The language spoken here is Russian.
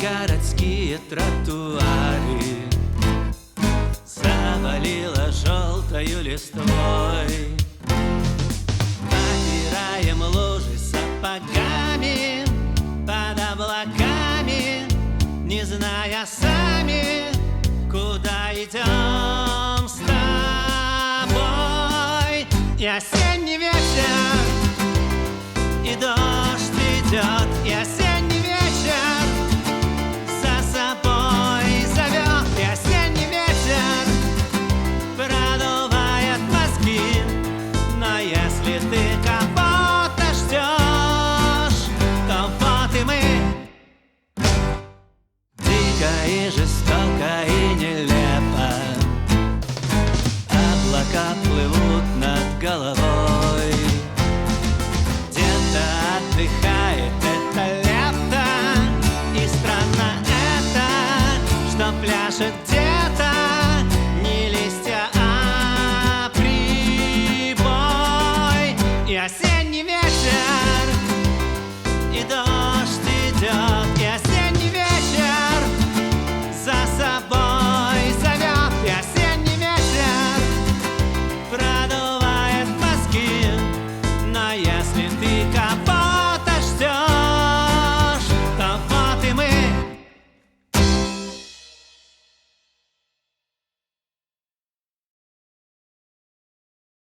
городские тротуары завалило желтою листвой. Попираем лужи сапогами под облаками, не зная сами, куда идем с тобой. И осенний ветер, и дождь идет, и осенний вечер за собой зовет. И осенний ветер продувает мозги, но если ты кого-то ждешь, то вот и мы. Дико и жестоко и нелепо облака плывут над головой. Где-то отдыхает это лето, и странно это, что пляшет